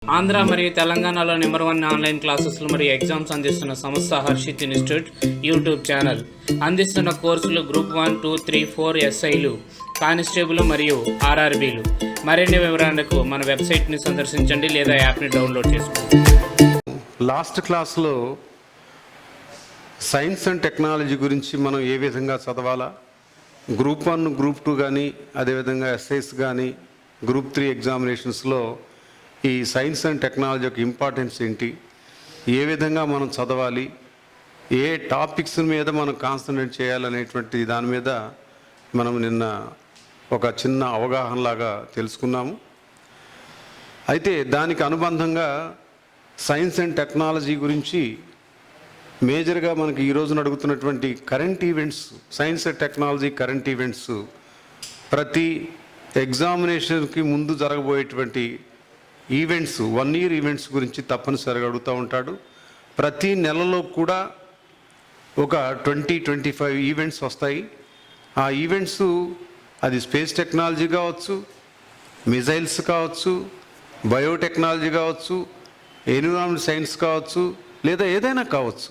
ఆంధ్ర మరియు తెలంగాణలో number 1 online క్లాసెస్లు మరియు ఎగ్జామ్స్ అందిస్తున్న సంస్థ హర్షిత్ ఇన్స్టిట్యూట్ యూట్యూబ్ ఛానల్. అందిస్తున్న కోర్సులు గ్రూప్ 1, 2, 3, 4 ఎస్ఐలు, కానిస్టేబుల్ మరియు ఆర్ఆర్బీలు. మరిన్ని వివరాలకు మన వెబ్సైట్ని సందర్శించండి లేదా యాప్ని డౌన్లోడ్ చేసుకోండి. లాస్ట్ క్లాస్లో సైన్స్ అండ్ టెక్నాలజీ గురించి మనం ఏ విధంగా చదవాలా, గ్రూప్ 1, గ్రూప్ 2 కానీ అదేవిధంగా ఎస్ఐస్ కానీ గ్రూప్ 3 ఎగ్జామినేషన్స్లో ఈ సైన్స్ అండ్ టెక్నాలజీ యొక్క ఇంపార్టెన్స్ ఏంటి, ఏ విధంగా మనం చదవాలి, ఏ టాపిక్స్ మీద మనం కాన్సన్ట్రేట్ చేయాలనేటువంటి దాని మీద మనం నిన్న ఒక చిన్న అవగాహనలాగా తెలుసుకున్నాము. అయితే దానికి అనుబంధంగా సైన్స్ అండ్ టెక్నాలజీ గురించి మేజర్గా మనకి ఈరోజున అడుగుతున్నటువంటి current events, science and technology current events ప్రతి ఎగ్జామినేషన్కి ముందు జరగబోయేటువంటి ఈవెంట్స్, 1 year ఈవెంట్స్ గురించి తప్పనిసరిగా అడుగుతూ ఉంటాడు. ప్రతి నెలలో కూడా ఒక 20-25 ఈవెంట్స్ వస్తాయి. ఆ ఈవెంట్స్ అది స్పేస్ టెక్నాలజీ కావచ్చు, మిజైల్స్ కావచ్చు, బయోటెక్నాలజీ కావచ్చు, ఎన్విరాన్మెంట్ సైన్స్ కావచ్చు, లేదా ఏదైనా కావచ్చు.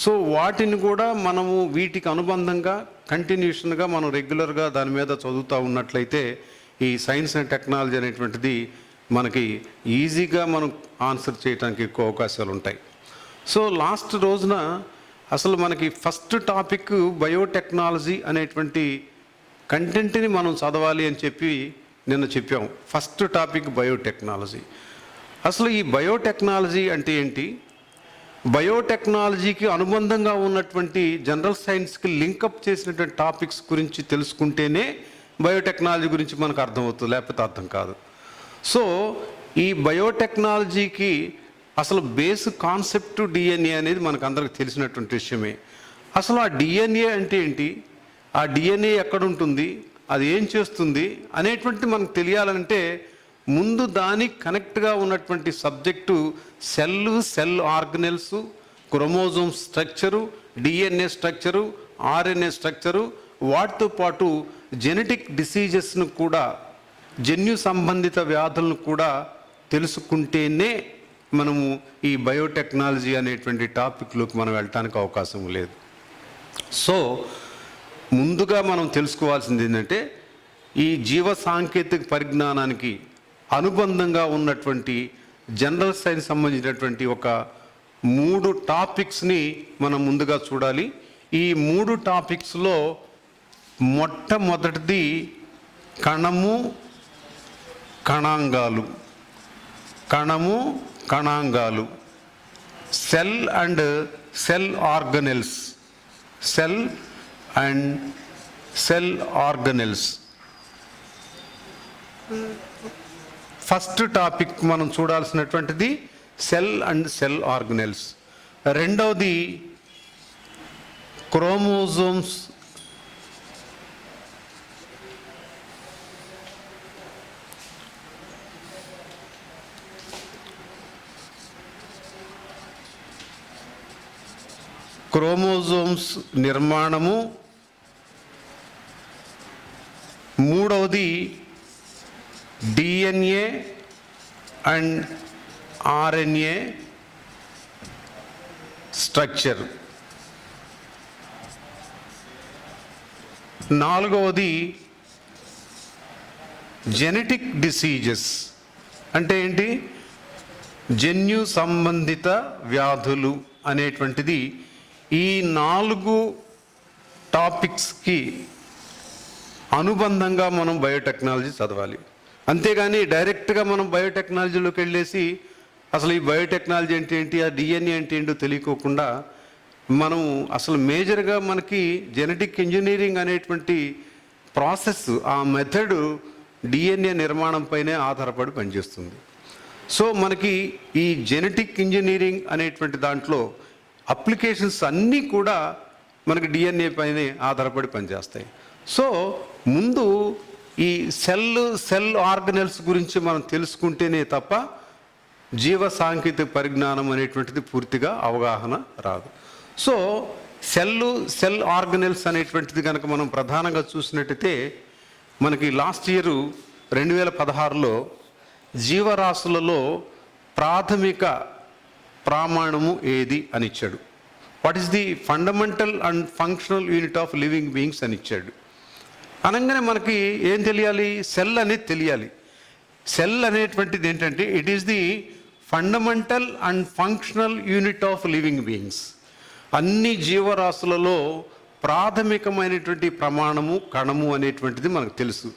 సో వాటిని కూడా మనము వీటికి అనుబంధంగా కంటిన్యూషన్గా మనం రెగ్యులర్గా దాని మీద చదువుతూ ఉన్నట్లయితే ఈ సైన్స్ అండ్ టెక్నాలజీ అనేటువంటిది మనకి ఈజీగా మనం ఆన్సర్ చేయడానికి ఎక్కువ అవకాశాలు ఉంటాయి. సో లాస్ట్ రోజున అసలు మనకి ఫస్ట్ టాపిక్ బయోటెక్నాలజీ అనేటువంటి కంటెంట్ని మనం చదవాలి అని చెప్పి నిన్న చెప్పాం. First topic biotechnology. అసలు ఈ బయోటెక్నాలజీ అంటే ఏంటి, బయోటెక్నాలజీకి అనుబంధంగా ఉన్నటువంటి జనరల్ సైన్స్కి లింకప్ చేసినటువంటి టాపిక్స్ గురించి తెలుసుకుంటేనే బయోటెక్నాలజీ గురించి మనకు అర్థమవుతుంది, లేకపోతే అర్థం కాదు. సో ఈ బయోటెక్నాలజీకి అసలు బేస్ కాన్సెప్ట్ డిఎన్ఏ అనేది మనకు అందరికి తెలిసినటువంటి విషయమే. అసలు ఆ డిఎన్ఏ అంటే ఏంటి, ఆ డిఎన్ఏ ఎక్కడ ఉంటుంది, అది ఏం చేస్తుంది అనేటువంటి మనకు తెలియాలంటే ముందు దానికి కనెక్ట్గా ఉన్నటువంటి subject cell organelles, chromosome structure, DNA structure, RNA structure, వాటితో పాటు జెనెటిక్ డిసీజెస్ను కూడా, జన్యు సంబంధిత వ్యాధులను కూడా తెలుసుకుంటేనే మనము ఈ బయోటెక్నాలజీ అనేటువంటి టాపిక్లోకి మనం వెళ్ళటానికి అవకాశం లేదు. సో ముందుగా మనం తెలుసుకోవాల్సింది ఏంటంటే ఈ జీవ సాంకేతిక పరిజ్ఞానానికి అనుబంధంగా ఉన్నటువంటి జనరల్ సైన్స్ సంబంధించినటువంటి ఒక 3 టాపిక్స్ని మనం ముందుగా చూడాలి. ఈ 3 టాపిక్స్లో మొట్టమొదటిది కణము, కణాంగాలు. కణము, కణాంగాలు, cell and cell organelles. Cell and cell organelles first topic మనం చూడాల్సినటువంటిది సెల్ అండ్ సెల్ ఆర్గనెల్స్. రెండవది క్రోమోజోమ్స్. క్రోమోజోమ్స్ నిర్మాణము. మూడవది డిఎన్ఏ అండ్ ఆర్ఎన్ఏ స్ట్రక్చర్. నాలుగవది జెనెటిక్ డిసీజెస్. అంటే ఏంటి, జన్యు సంబంధిత వ్యాధులు అనేటువంటిది. ఈ 4 టాపిక్స్కి అనుబంధంగా మనం బయోటెక్నాలజీ చదవాలి. అంతేగాని డైరెక్ట్గా మనం బయోటెక్నాలజీలోకి వెళ్ళేసి అసలు ఈ బయోటెక్నాలజీ అంటే ఏంటి, ఆ డిఎన్ఏ అంటే ఏంటో తెలియకోకుండా మనం అసలు మేజర్గా మనకి జెనెటిక్ ఇంజనీరింగ్ అనేటువంటి ప్రాసెస్, ఆ మెథడ్ డిఎన్ఏ నిర్మాణంపైనే ఆధారపడి పనిచేస్తుంది. సో మనకి ఈ జెనెటిక్ ఇంజనీరింగ్ అనేటువంటి దాంట్లో అప్లికేషన్స్ అన్నీ కూడా మనకి డిఎన్ఏ పైనే ఆధారపడి పనిచేస్తాయి. సో ముందు ఈ సెల్ ఆర్గనెల్స్ గురించి మనం తెలుసుకుంటేనే తప్ప జీవ సాంకేతిక పరిజ్ఞానం అనేటువంటిది పూర్తిగా అవగాహన రాదు. సో సెల్ ఆర్గనెల్స్ అనేటువంటిది కనుక మనం ప్రధానంగా చూసినట్టయితే మనకి లాస్ట్ ఇయర్ 2016లో జీవరాశులలో ప్రాథమిక ప్రమాణము ఏది అని ఇచ్చాడు. What is the fundamental and functional unit of living beings అని ఇచ్చాడు. అనగానే మనకి ఏం తెలియాలి? సెల్ అనేది తెలియాలి. సెల్ అనేటువంటిది ఏంటంటే it is the fundamental and functional unit of living beings. అన్ని జీవరాశులలో ప్రాథమికమైనటువంటి ప్రమాణము కణము అనేటువంటిది మనకు తెలుసు.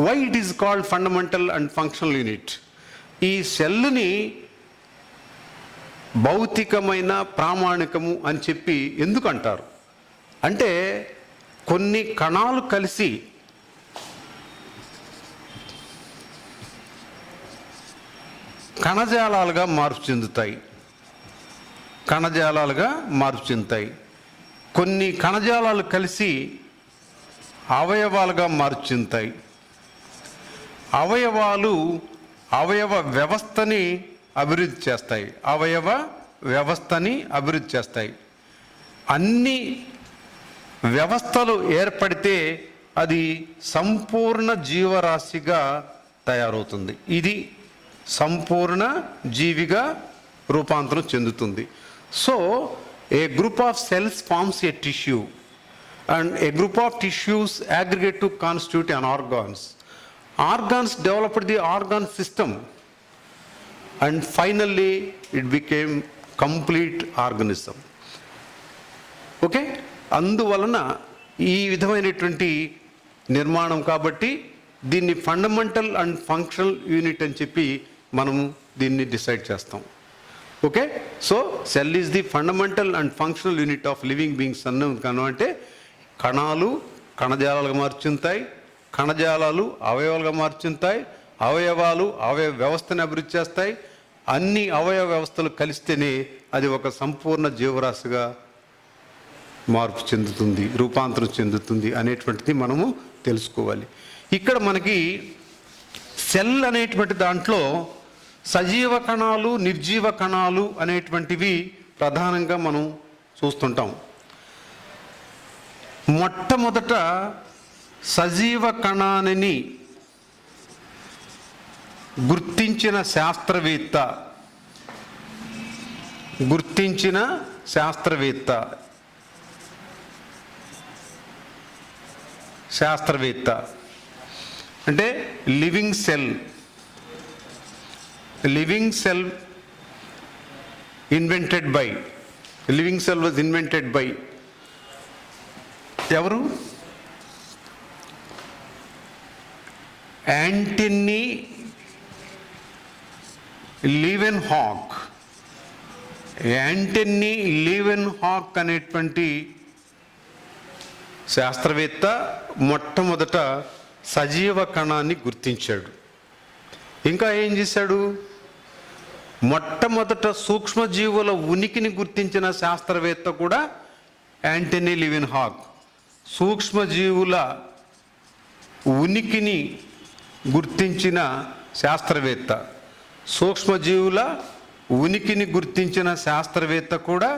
Why it is called fundamental and functional unit? ఈ సెల్ని భౌతికమైన ప్రామాణికము అని చెప్పి ఎందుకు అంటారు అంటే, కొన్ని కణాలు కలిసి కణజాలాలుగా మార్పు చెందుతాయి. కొన్ని కణజాలాలు కలిసి అవయవాలుగా మార్పు చెందుతాయి. అవయవాలు అవయవ వ్యవస్థని అభివృద్ధి చేస్తాయి. అన్ని వ్యవస్థలు ఏర్పడితే అది సంపూర్ణ జీవరాశిగా తయారవుతుంది. ఇది సంపూర్ణ జీవిగా రూపాంతరం చెందుతుంది. So a group of cells forms a tissue and a group of tissues aggregate to constitute an organs. Organs developed the organ system and finally it became complete organism. Okay, అందువలన ఈ విధమైనటువంటి నిర్మాణం కాబట్టి దీన్ని ఫండమెంటల్ అండ్ ఫంక్షనల్ యూనిట్ అని చెప్పి మనము దీన్ని డిసైడ్ చేస్తాం. Okay, so cell is the fundamental and functional unit of living beings అన్నాం అంటే కణాలు కణజాలాలుగా మార్చుతాయి, కణజాలాలు అవయవాలుగా మార్చుతాయి, అవయవాలు అవయవ వ్యవస్థని అభివృద్ధి చేస్తాయి. అన్ని అవయవ వ్యవస్థలు కలిస్తేనే అది ఒక సంపూర్ణ జీవరాశిగా మార్పు చెందుతుంది, రూపాంతరం చెందుతుంది అనేటువంటిది మనము తెలుసుకోవాలి. ఇక్కడ మనకి సెల్ అనేటువంటి దాంట్లో సజీవ కణాలు నిర్జీవ కణాలు అనేటువంటివి ప్రధానంగా మనం చూస్తుంటాం. మొట్టమొదట సజీవ కణాన్ని గుర్తించిన శాస్త్రవేత్త అంటే living cell was invented by ఎవరు? యాంటనీ లీవెన్హాక్ అనేటువంటి శాస్త్రవేత్త మొట్టమొదట సజీవ కణాన్ని గుర్తించాడు. ఇంకా ఏం చేశాడు? మొట్టమొదట సూక్ష్మజీవుల ఉనికిని గుర్తించిన శాస్త్రవేత్త కూడా యాంటనీ లీవెన్హాక్. సూక్ష్మజీవుల ఉనికిని గుర్తించిన శాస్త్రవేత్త కూడా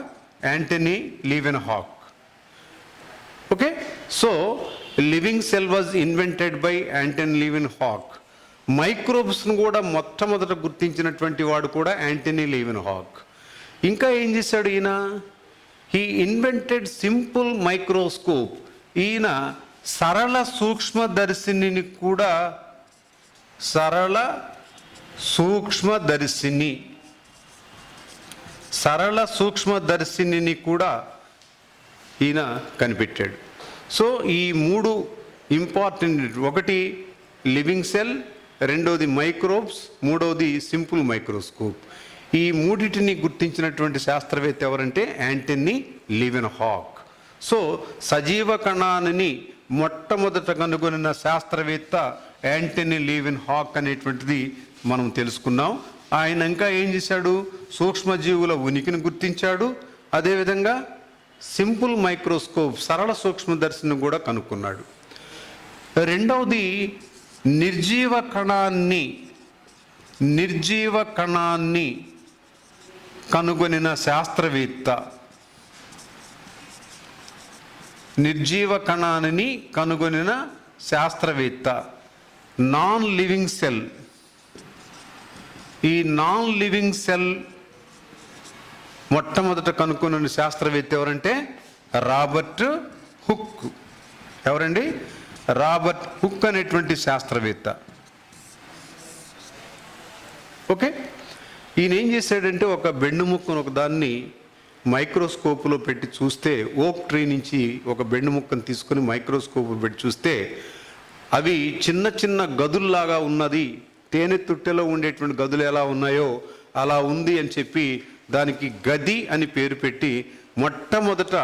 Antony Leeuwenhoek. Okay, so living cell was invented by Antony Leeuwenhoek. మైక్రోబ్స్ను కూడా మొట్టమొదట గుర్తించినటువంటి వాడు కూడా యాంటనీ లీవెన్హాక్. ఇంకా ఏం చేశాడు ఈయన? He invented simple microscope. ఈయన సరళ సూక్ష్మదర్శిని కూడా ఈయన కనిపెట్టాడు. సో ఈ మూడు ఇంపార్టెంట్, ఒకటి లివింగ్ సెల్, రెండోది మైక్రోబ్స్, మూడవది సింపుల్ మైక్రోస్కోప్. ఈ మూడిటిని గుర్తించినటువంటి శాస్త్రవేత్త ఎవరంటే యాంటనీ లీవెన్హాక్. సో సజీవ కణాన్ని మొట్టమొదట కనుగొనిన శాస్త్రవేత్త యాంటనీ లీవెన్హాక్ అనేటువంటిది మనం తెలుసుకున్నాం. ఆయన ఇంకా ఏం చేశాడు? సూక్ష్మజీవుల ఉనికిని గుర్తించాడు. అదేవిధంగా సింపుల్ మైక్రోస్కోప్ సరళ సూక్ష్మదర్శిని కూడా కనుక్కున్నాడు. రెండవది నిర్జీవ కణాన్ని కనుగొనిన శాస్త్రవేత్త నాన్ లివింగ్ సెల్ ఈ నాన్ లివింగ్ సెల్ మొట్టమొదట కనుక్కున్న శాస్త్రవేత్త ఎవరంటే రాబర్ట్ హుక్. ఎవరండి? రాబర్ట్ హుక్ అనేటువంటి శాస్త్రవేత్త. ఓకే, ఈయన ఏం చేశాడంటే ఒక బెండు ముక్కను ఒక దాన్ని మైక్రోస్కోప్లో పెట్టి చూస్తే, ఓక్ ట్రీ నుంచి ఒక బెండు ముక్కను తీసుకొని మైక్రోస్కోప్ పెట్టి చూస్తే అవి చిన్న చిన్న గదుల్లాగా ఉన్నది, తేనె తుట్టెలో ఉండేటువంటి గదులు ఎలా ఉన్నాయో అలా ఉంది అని చెప్పి దానికి గది అని పేరు పెట్టి మొట్టమొదట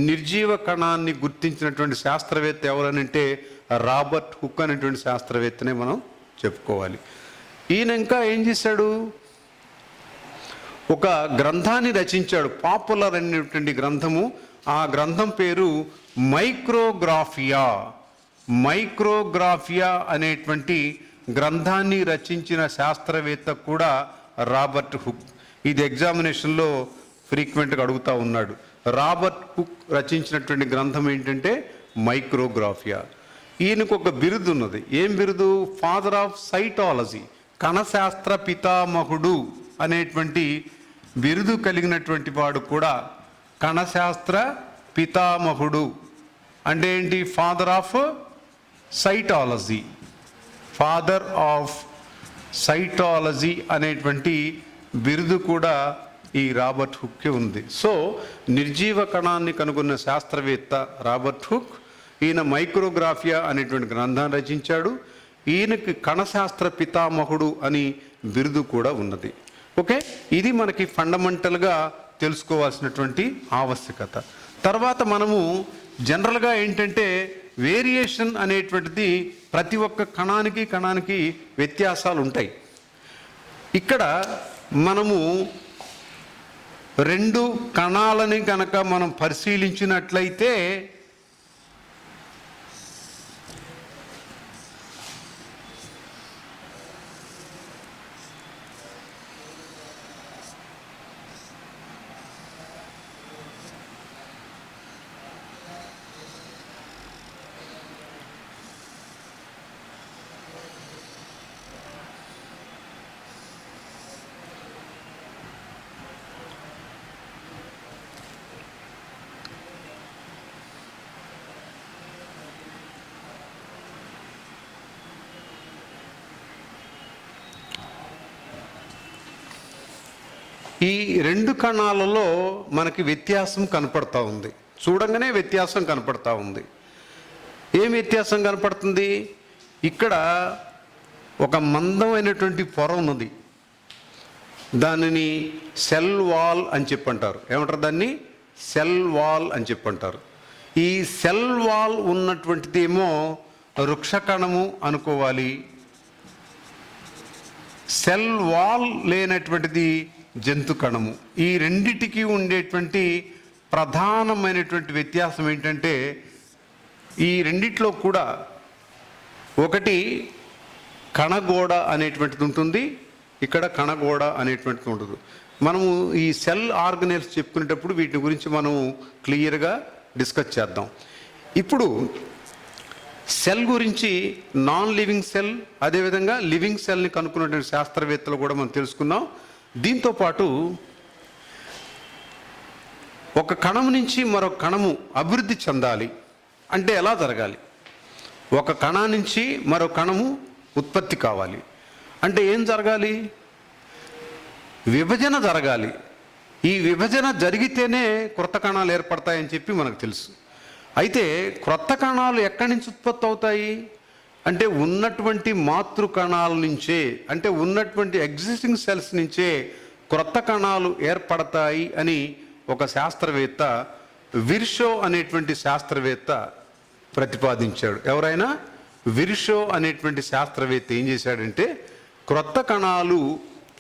నిర్జీవ కణాన్ని గుర్తించినటువంటి శాస్త్రవేత్త ఎవరనంటే రాబర్ట్ హుక్ అనేటువంటి శాస్త్రవేత్తనే మనం చెప్పుకోవాలి. ఈయన ఇంకా ఏం చేశాడు, ఒక గ్రంథాన్ని రచించాడు, పాపులర్ అనేటువంటి గ్రంథము. ఆ గ్రంథం పేరు మైక్రోగ్రాఫియా. మైక్రోగ్రాఫియా అనేటువంటి గ్రంథాన్ని రచించిన శాస్త్రవేత్త కూడా రాబర్ట్ హుక్. ఇది ఎగ్జామినేషన్లో ఫ్రీక్వెంట్గా అడుగుతూ ఉన్నాడు. రాబర్ట్ హుక్ రచించినటువంటి గ్రంథం ఏంటంటే మైక్రోగ్రాఫియా. ఈయనకు ఒక బిరుదు ఉన్నది. ఏం బిరుదు? ఫాదర్ ఆఫ్ సైటాలజీ, కణశాస్త్ర పితామహుడు అనేటువంటి బిరుదు కలిగినటువంటి వాడు కూడా. కణశాస్త్ర పితామహుడు అంటే ఏంటి? Father of cytology, father of cytology అనేటువంటి బిరుదు కూడా ఈ రాబర్ట్ హుక్కే ఉంది. సో నిర్జీవ కణాన్ని కనుగొన్న శాస్త్రవేత్త రాబర్ట్ హుక్. ఈయన మైక్రోగ్రాఫియా అనేటువంటి గ్రంథాన్ని రచించాడు. ఈయనకి కణశాస్త్ర పితామహుడు అని బిరుదు కూడా ఉన్నది. ఓకే, ఇది మనకి ఫండమెంటల్గా తెలుసుకోవాల్సినటువంటి ఆవశ్యకత. తర్వాత మనము జనరల్గా ఏంటంటే వేరియేషన్ అనేటువంటిది ప్రతి ఒక్క కణానికి వ్యత్యాసాలు ఉంటాయి. ఇక్కడ మనము రెండు కణాలని కనుక మనం పరిశీలించినట్లయితే ఈ రెండు కణాలలో మనకి వ్యత్యాసం కనపడతా ఉంది. చూడంగానే వ్యత్యాసం కనపడతా ఉంది. ఏం వ్యత్యాసం కనపడుతుంది? ఇక్కడ ఒక మందమైనటువంటి పొర ఉన్నది, దానిని సెల్ వాల్ అని చెప్పంటారు. ఏమంటారు దాన్ని? సెల్ వాల్ అని చెప్పంటారు. ఈ సెల్ వాల్ ఉన్నటువంటిది ఏమో వృక్షకణము అనుకోవాలి, సెల్ వాల్ లేనటువంటిది జంతు కణము. ఈ రెండిటికి ఉండేటువంటి ప్రధానమైనటువంటి వ్యత్యాసం ఏంటంటే ఈ రెండిట్లో కూడా ఒకటి కణగోడ అనేటువంటిది ఉంటుంది, ఇక్కడ కణగోడ అనేటువంటిది ఉంటుంది. మనము ఈ సెల్ ఆర్గనెల్స్ చెప్పుకునేటప్పుడు వీటి గురించి మనం క్లియర్గా డిస్కస్ చేద్దాం. ఇప్పుడు సెల్ గురించి నాన్ లివింగ్ సెల్, అదేవిధంగా లివింగ్ సెల్ని కనుక్కున్నటువంటి శాస్త్రవేత్తలు కూడా మనం తెలుసుకున్నాం. దీంతోపాటు ఒక కణం నుంచి మరొక కణము అభివృద్ధి చెందాలి అంటే ఎలా జరగాలి? ఒక కణం నుంచి మరో కణము ఉత్పత్తి కావాలి అంటే ఏం జరగాలి? విభజన జరగాలి. ఈ విభజన జరిగితేనే క్రొత్త కణాలు ఏర్పడతాయని చెప్పి మనకు తెలుసు. అయితే క్రొత్త కణాలు ఎక్కడి నుంచి ఉత్పత్తి అవుతాయి అంటే ఉన్నటువంటి మాతృ కణాల నుంచే, అంటే ఉన్నటువంటి ఎగ్జిస్టింగ్ సెల్స్ నుంచే క్రొత్త కణాలు ఏర్పడతాయి అని ఒక శాస్త్రవేత్త, విర్షో అనేటువంటి శాస్త్రవేత్త ప్రతిపాదించాడు. ఎవరైనా విర్షో అనేటువంటి శాస్త్రవేత్త ఏం చేశాడంటే క్రొత్త కణాలు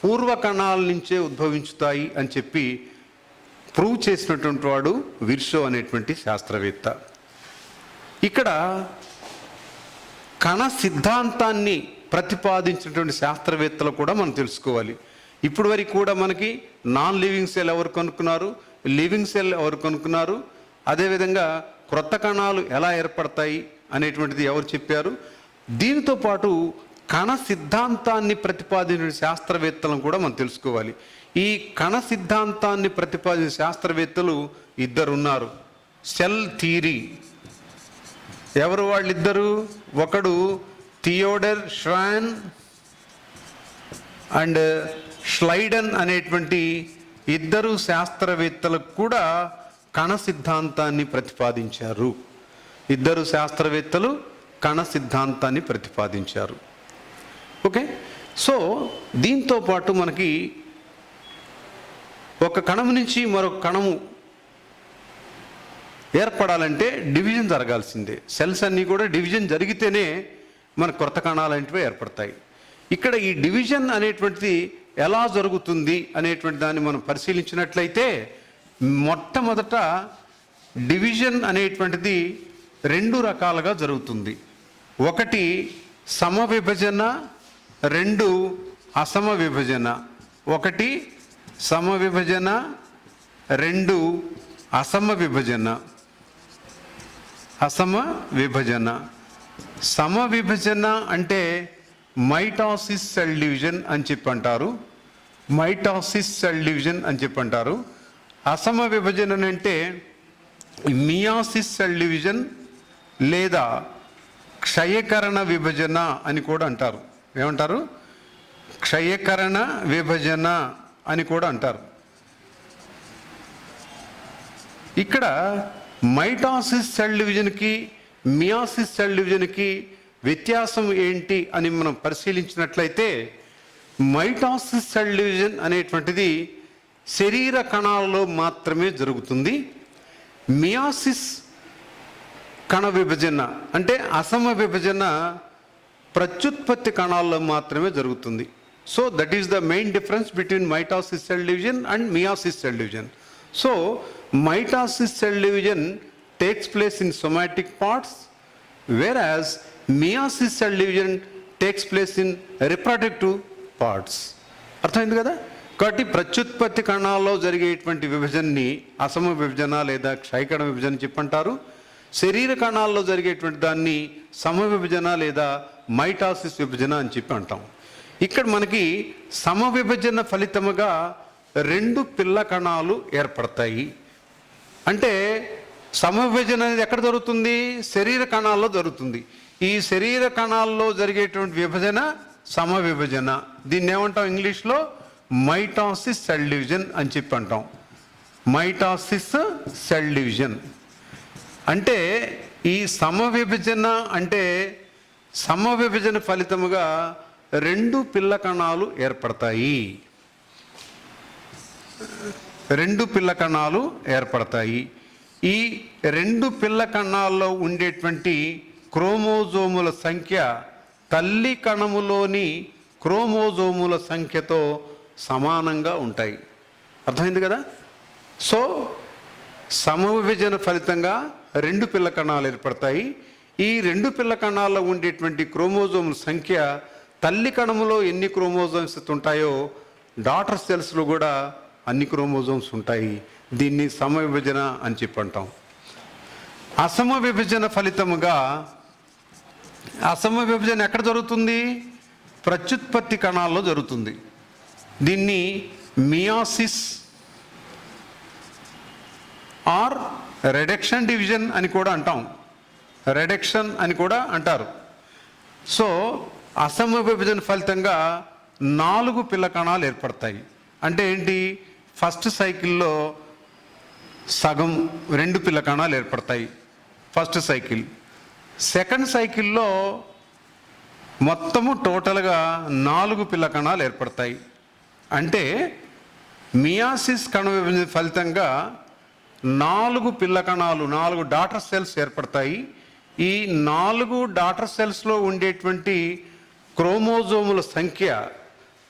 పూర్వ కణాల నుంచే ఉద్భవించుతాయి అని చెప్పి ప్రూవ్ చేసినటువంటి వాడు విర్షో అనేటువంటి శాస్త్రవేత్త. ఇక్కడ కణ సిద్ధాంతాన్ని ప్రతిపాదించినటువంటి శాస్త్రవేత్తలు కూడా మనం తెలుసుకోవాలి. ఇప్పుడు వరకు కూడా మనకి నాన్ లివింగ్ సెల్ ఎవరు కనుక్కున్నారు, లివింగ్ సెల్ ఎవరు కనుక్కున్నారు, అదేవిధంగా క్రొత్త కణాలు ఎలా ఏర్పడతాయి అనేటువంటిది ఎవరు చెప్పారు. దీంతో పాటు కణ సిద్ధాంతాన్ని ప్రతిపాదించిన శాస్త్రవేత్తలను కూడా మనం తెలుసుకోవాలి. ఈ కణ సిద్ధాంతాన్ని ప్రతిపాదించిన శాస్త్రవేత్తలు ఇద్దరు ఉన్నారు. సెల్ థియరీ, ఎవరు వాళ్ళిద్దరు? ఒకడు థియోడర్ ష్రాన్ అండ్ ష్లైడన్ అనేటువంటి ఇద్దరు శాస్త్రవేత్తలకు కూడా కణ సిద్ధాంతాన్ని ప్రతిపాదించారు. ఇద్దరు శాస్త్రవేత్తలు కణ సిద్ధాంతాన్ని ప్రతిపాదించారు. ఓకే, సో దీంతో పాటు మనకి ఒక కణము నుంచి మరొక కణము ఏర్పడాలంటే డివిజన్ జరగాల్సిందే. సెల్స్ అన్నీ కూడా డివిజన్ జరిగితేనే మన కొత్త కణాలు అనేటివి ఏర్పడతాయి. ఇక్కడ ఈ డివిజన్ అనేటువంటిది ఎలా జరుగుతుంది అనేటువంటి దాన్ని మనం పరిశీలించినట్లయితే మొట్టమొదట డివిజన్ అనేటువంటిది రెండు రకాలుగా జరుగుతుంది. ఒకటి సమవిభజన, రెండు అసమ విభజన. ఒకటి సమవిభజన, రెండు అసమ విభజన. అసమ విభజన. సమవిభజన అంటే మైటాసిస్ సెల్ డివిజన్ అని చెప్పి అంటారు. మైటాసిస్ సెల్ డివిజన్ అని చెప్పి అంటారు. అసమ విభజన అంటే మియాసిస్ సెల్ డివిజన్ లేదా క్షయకరణ విభజన అని కూడా అంటారు. ఏమంటారు? క్షయకరణ విభజన అని కూడా అంటారు. ఇక్కడ మైటాసిస్ సెల్ డివిజన్కి మియాసిస్ సెల్ డివిజన్కి వ్యత్యాసం ఏంటి అని మనం పరిశీలించినట్లయితే మైటాసిస్ సెల్ డివిజన్ అనేటువంటిది శరీర కణాలలో మాత్రమే జరుగుతుంది. మియాసిస్ కణ విభజన అంటే అసమ విభజన ప్రత్యుత్పత్తి కణాల్లో మాత్రమే జరుగుతుంది. So that is the main difference between mitosis cell division and meiosis cell division. So mitosis cell division takes place in somatic parts, whereas meiosis cell division takes place in reproductive parts. అర్థమైంది కదా? కాబట్టి ప్రత్యుత్పత్తి కణాల్లో జరిగేటువంటి విభజనని అసమ విభజన లేదా క్షయకణ విభజన చెప్పంటారు. శరీర కణాల్లో జరిగేటువంటి దాన్ని సమ విభజన లేదా మైటాసిస్ విభజన అని చెప్పి అంటాం. ఇక్కడ మనకి సమ విభజన ఫలితముగా రెండు పిల్ల కణాలు ఏర్పడతాయి. అంటే సమ విభజన అనేది ఎక్కడ జరుగుతుంది? శరీర కణాల్లో జరుగుతుంది. ఈ శరీర కణాల్లో జరిగేటువంటి విభజన సమ విభజన. దీన్ని ఏమంటాం ఇంగ్లీష్లో? మైటాసిస్ సెల్ డివిజన్ అని చెప్పి అంటాం. మైటాసిస్ సెల్ డివిజన్ అంటే ఈ సమ విభజన అంటే సమ విభజన ఫలితముగా రెండు పిల్ల కణాలు ఏర్పడతాయి. రెండు పిల్ల కణాలు ఏర్పడతాయి. ఈ రెండు పిల్ల కణాల్లో ఉండేటువంటి క్రోమోజోముల సంఖ్య తల్లి కణములోని క్రోమోజోముల సంఖ్యతో సమానంగా ఉంటాయి. అర్థమైంది కదా? సో సమవిభజన ఫలితంగా రెండు పిల్ల కణాలు ఏర్పడతాయి. ఈ రెండు పిల్ల కణాల్లో ఉండేటువంటి క్రోమోజోముల సంఖ్య తల్లి కణములో ఎన్ని క్రోమోజోమ్స్ ఉంటాయో డాటర్ సెల్స్లో కూడా అన్ని క్రోమోజోమ్స్ ఉంటాయి. దీన్ని సమవిభజన అని చెప్పి అంటాం. అసమ విభజన ఫలితముగా అసమ విభజన ఎక్కడ జరుగుతుంది? ప్రత్యుత్పత్తి కణాల్లో జరుగుతుంది. దీన్ని మియాసిస్ ఆర్ రెడక్షన్ డివిజన్ అని కూడా అంటాం. రెడక్షన్ అని కూడా అంటారు. సో అసమ విభజన ఫలితంగా 4 పిల్ల కణాలు ఏర్పడతాయి. అంటే ఏంటి? ఫస్ట్ సైకిల్లో సగం 2 పిల్ల కణాలు ఏర్పడతాయి ఫస్ట్ సైకిల్. సెకండ్ సైకిల్లో మొత్తము టోటల్గా 4 పిల్ల కణాలు ఏర్పడతాయి. అంటే మియాసిస్ కణ విభజన ఫలితంగా 4 పిల్ల కణాలు 4 డాటర్ సెల్స్ ఏర్పడతాయి. ఈ 4 డాటర్ సెల్స్లో ఉండేటువంటి క్రోమోజోముల సంఖ్య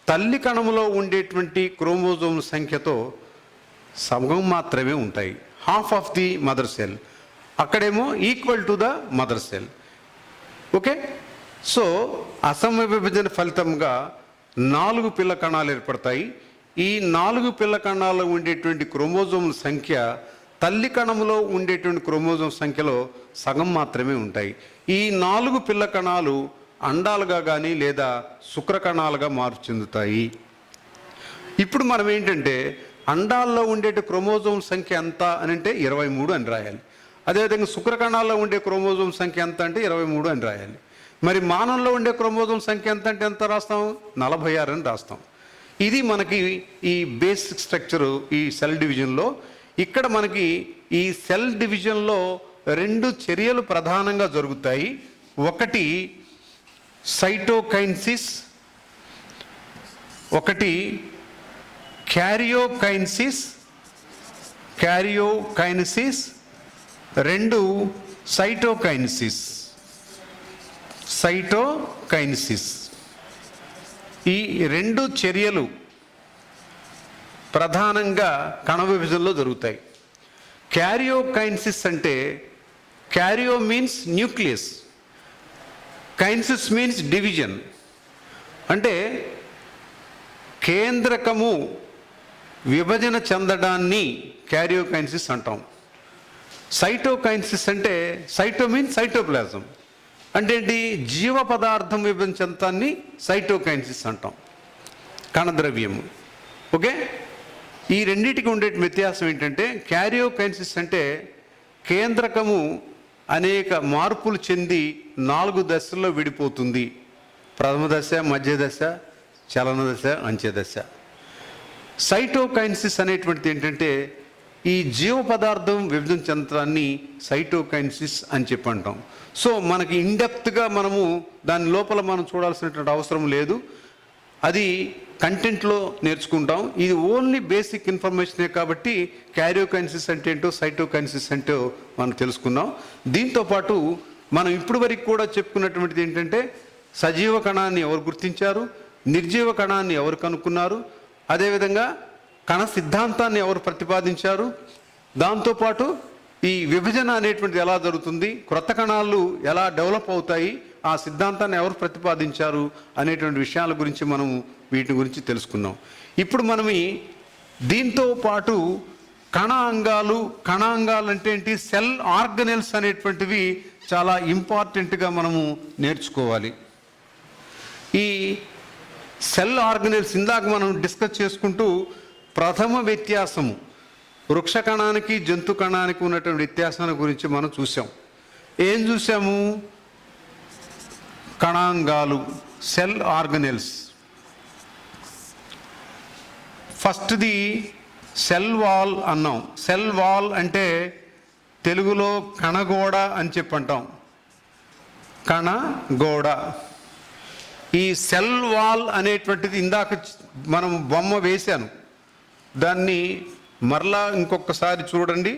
తల్లి కణములో ఉండేటువంటి క్రోమోజోముల సంఖ్యతో సగం మాత్రమే ఉంటాయి. Half of the mother cell. అక్కడేమో equal to the mother cell. Okay, so అసమ విభజన ఫలితంగా 4 పిల్ల కణాలు ఏర్పడతాయి. ఈ 4 పిల్ల కణాల్లో ఉండేటువంటి క్రోమోజోముల సంఖ్య తల్లి కణములో ఉండేటువంటి క్రోమోజోమ్ సంఖ్యలో సగం మాత్రమే ఉంటాయి. ఈ 4 పిల్ల కణాలు అండాలుగా కానీ లేదా శుక్రకణాలుగా మార్పు చెందుతాయి. ఇప్పుడు మనం ఏంటంటే అండాల్లో ఉండే క్రోమోజోమ్ సంఖ్య ఎంత అని అంటే 23 అని రాయాలి. అదేవిధంగా శుక్రకణాల్లో ఉండే క్రోమోజోమ్ సంఖ్య ఎంత అంటే 23 అని రాయాలి. మరి మానవుల్లో ఉండే క్రోమోజోమ్ సంఖ్య ఎంత అంటే ఎంత రాస్తాం? 46 అని రాస్తాం. ఇది మనకి ఈ బేసిక్ స్ట్రక్చరు ఈ సెల్ డివిజన్లో. ఇక్కడ మనకి ఈ సెల్ డివిజన్లో 2 చర్యలు ప్రధానంగా జరుగుతాయి. ఒకటి సైటోకైన్సిస్, ఒకటి క్యారియోకైన్సిస్. 2 సైటోకైన్సిస్. ఈ 2 చర్యలు ప్రధానంగా కణ విభజనలో జరుగుతాయి. క్యారియోకైన్సిస్ అంటే క్యారియో మీన్స్ న్యూక్లియస్, కైన్సిస్ మీన్స్ డివిజన్. అంటే కేంద్రకము విభజన చెందడాన్ని క్యారియోకైన్సిస్ అంటాం. సైటోకైన్సిస్ అంటే సైటో మీన్స్ సైటోప్లాజం, అంటే ఏంటి? జీవ పదార్థం విభజన చెందడాన్ని సైటోకైన్సిస్ అంటాం, కణద్రవ్యము. ఓకే, ఈ రెండింటికి ఉండే వ్యత్యాసం ఏంటంటే క్యారియోకైన్సిస్ అంటే కేంద్రకము అనేక మార్పులు చెంది 4 దశల్లో విడిపోతుంది. ప్రథమ దశ, మధ్య దశ, చలన దశ, అంత్య దశ. సైటోకైన్సిస్ అనేటువంటిది ఏంటంటే ఈ జీవ పదార్థం విభజన చెందడాన్ని సైటోకైన్సిస్ అని చెప్పి అంటాం. సో మనకి ఇన్డెప్త్గా మనము దాని లోపల మనం చూడాల్సినటువంటి అవసరం లేదు, అది కంటెంట్లో నేర్చుకుంటాం. ఇది ఓన్లీ బేసిక్ ఇన్ఫర్మేషనే కాబట్టి క్యారియోకైన్సిస్ అంటే ఏంటో సైటోకైన్సిస్ అంటే మనం తెలుసుకున్నాం. దీంతోపాటు మనం ఇప్పుడు వరకు కూడా చెప్పుకున్నటువంటిది ఏంటంటే సజీవ కణాన్ని ఎవరు గుర్తించారు, నిర్జీవ కణాన్ని ఎవరు కనుక్కున్నారు, అదేవిధంగా కణ సిద్ధాంతాన్ని ఎవరు ప్రతిపాదించారు, దాంతోపాటు ఈ విభజన అనేటువంటిది ఎలా జరుగుతుంది, క్రొత్త కణాలు ఎలా డెవలప్ అవుతాయి, ఆ సిద్ధాంతాన్ని ఎవరు ప్రతిపాదించారు అనేటువంటి విషయాల గురించి మనం వీటి గురించి తెలుసుకున్నాం. ఇప్పుడు మనం దీంతో పాటు కణాంగాలు అంటే ఏంటి, సెల్ ఆర్గనెల్స్ అనేటువంటివి చాలా ఇంపార్టెంట్గా మనము నేర్చుకోవాలి. ఈ సెల్ ఆర్గనెల్స్ ఇందాక మనం డిస్కస్ చేసుకుంటూ ప్రథమ వ్యత్యాసము వృక్ష కణానికి జంతు కణానికి ఉన్నటువంటి వ్యత్యాసాల గురించి మనం చూసాం. ఏం చూసాము? కణాంగాలు, సెల్ ఆర్గనెల్స్. ఫస్ట్ది సెల్ వాల్ అన్నాం. సెల్ వాల్ అంటే తెలుగులో కణగోడ అని చెప్పంటాం, కణగోడ. ఈ సెల్ వాల్ అనేటువంటిది ఇందాక మనం బొమ్మ వేశాను, దాన్ని మరలా ఇంకొకసారి చూడండి.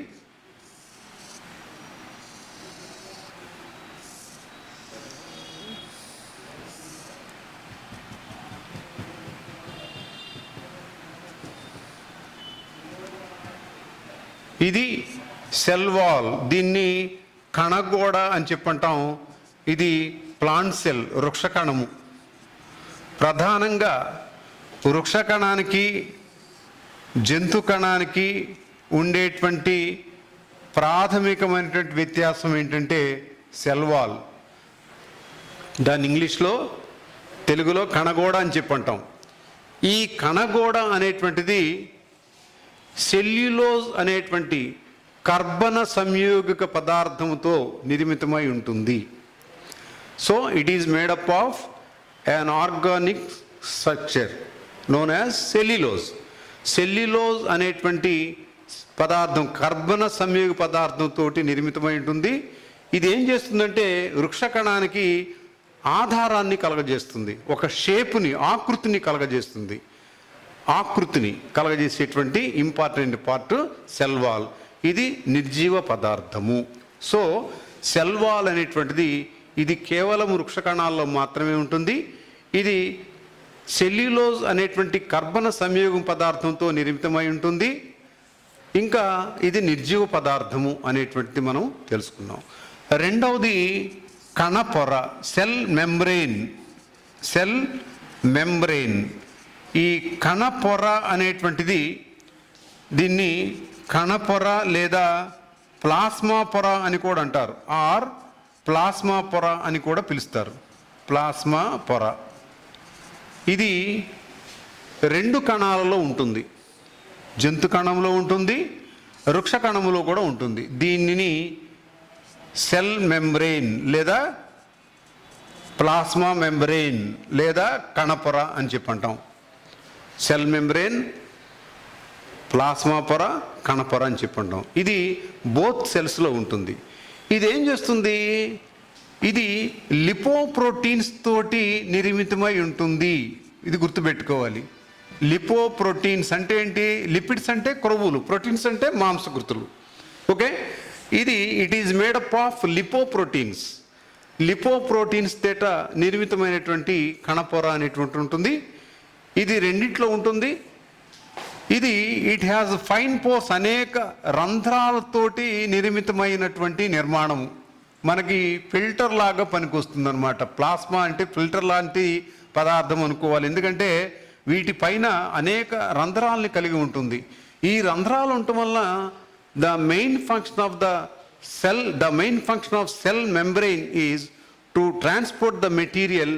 ఇది సెల్ వాల్, దీన్ని కణగోడ అని చెప్పంటాం. ఇది ప్లాంట్ సెల్, వృక్షకణము. ప్రధానంగా వృక్షకణానికి జంతు కణానికి ఉండేటువంటి ప్రాథమికమైనటువంటి వ్యత్యాసం ఏంటంటే సెల్ వాల్. దాన్ని ఇంగ్లీష్లో, తెలుగులో కణగోడ అని చెప్పంటాం. ఈ కణగోడ అనేటువంటిది సెల్యులోజ్ అనేటువంటి కర్బన సంయోగిక పదార్థముతో నిర్మితమై ఉంటుంది. So it is made up of an organic structure known as cellulose. Cellulose అనేటువంటి పదార్థం కర్బన సంయోగ పదార్థంతో నిర్మితమై ఉంటుంది. ఇది ఏం చేస్తుందంటే వృక్ష కణానికి ఆధారాన్ని కలగజేస్తుంది, ఒక షేపుని, ఆకృతిని కలగజేస్తుంది. ఆకృతిని కలగజేసేటువంటి ఇంపార్టెంట్ పార్ట్ సెల్ వాల్. ఇది నిర్జీవ పదార్థము. సో సెల్ వాల్ అనేటువంటిది ఇది కేవలం వృక్ష కణాల్లో మాత్రమే ఉంటుంది. ఇది సెల్యులోజ్ అనేటువంటి కర్బన సంయోగం పదార్థంతో నిర్మితమై ఉంటుంది. ఇంకా ఇది నిర్జీవ పదార్థము అనేటువంటిది మనం తెలుసుకున్నాం. రెండవది కణపొర, సెల్ మెంబ్రెయిన్. సెల్ మెంబ్రెయిన్, ఈ కణపొర అనేటువంటిది, దీన్ని కణపొర లేదా ప్లాస్మా పొర అని కూడా అంటారు, ఆర్ ప్లాస్మా పొర అని కూడా పిలుస్తారు. ప్లాస్మా పొర. ఇది 2 కణాలలో ఉంటుంది. జంతు కణంలో ఉంటుంది, వృక్ష కణంలో కూడా ఉంటుంది. దీనిని సెల్ మెంబ్రెయిన్ లేదా ప్లాస్మా మెంబ్రెయిన్ లేదా కణపొర అని చెప్పంటాం. సెల్ మెంబ్రెయిన్, ప్లాస్మా పొర, కణపొర అని చెప్పంటాం. ఇది బోత్ సెల్స్లో ఉంటుంది. ఇది ఏం చేస్తుంది? ఇది లిపోప్రోటీన్స్ తోటి నిర్మితమై ఉంటుంది. ఇది గుర్తుపెట్టుకోవాలి. లిపోప్రోటీన్స్ అంటే ఏంటి? లిపిడ్స్ అంటే క్రొవ్వులు, ప్రోటీన్స్ అంటే మాంసకృతులు. Okay, it is made up of lipoproteins. Lipoproteins తేట నిర్మితమైనటువంటి కణపొర అనేటువంటి ఉంటుంది. ఇది రెండిట్లో ఉంటుంది. ఇట్ హ్యాస్ ఫైన్ పోర్స్, అనేక రంధ్రాలతోటి నిర్మితమైనటువంటి నిర్మాణము. మనకి ఫిల్టర్ లాగా పనికొస్తుంది అనమాట. ప్లాస్మా అంటే ఫిల్టర్ లాంటి పదార్థం అనుకోవాలి. ఎందుకంటే వీటిపైన అనేక రంధ్రాలని కలిగి ఉంటుంది. ఈ రంధ్రాలు ఉండటం వల్ల the main function of cell membrane is to transport the material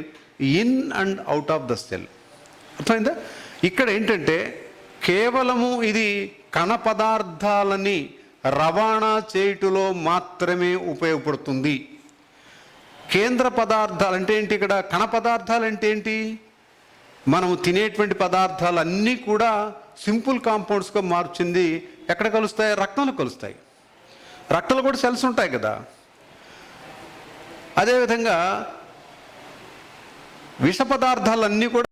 in and out of the cell. అర్థమైందా? ఇక్కడ ఏంటంటే కేవలము ఇది కణ పదార్థాలని రవాణా చేయుటలో మాత్రమే ఉపయోగపడుతుంది. కేంద్ర పదార్థాలు అంటే ఏంటి? ఇక్కడ కణ పదార్థాలు అంటే ఏంటి? మనము తినేటువంటి పదార్థాలన్నీ కూడా సింపుల్ కాంపౌండ్స్గా మార్చింది ఎక్కడ కలుస్తాయి? రక్తంలో కలుస్తాయి. రక్తంలో కూడా సెల్స్ ఉంటాయి కదా. అదేవిధంగా విష పదార్థాలన్నీ కూడా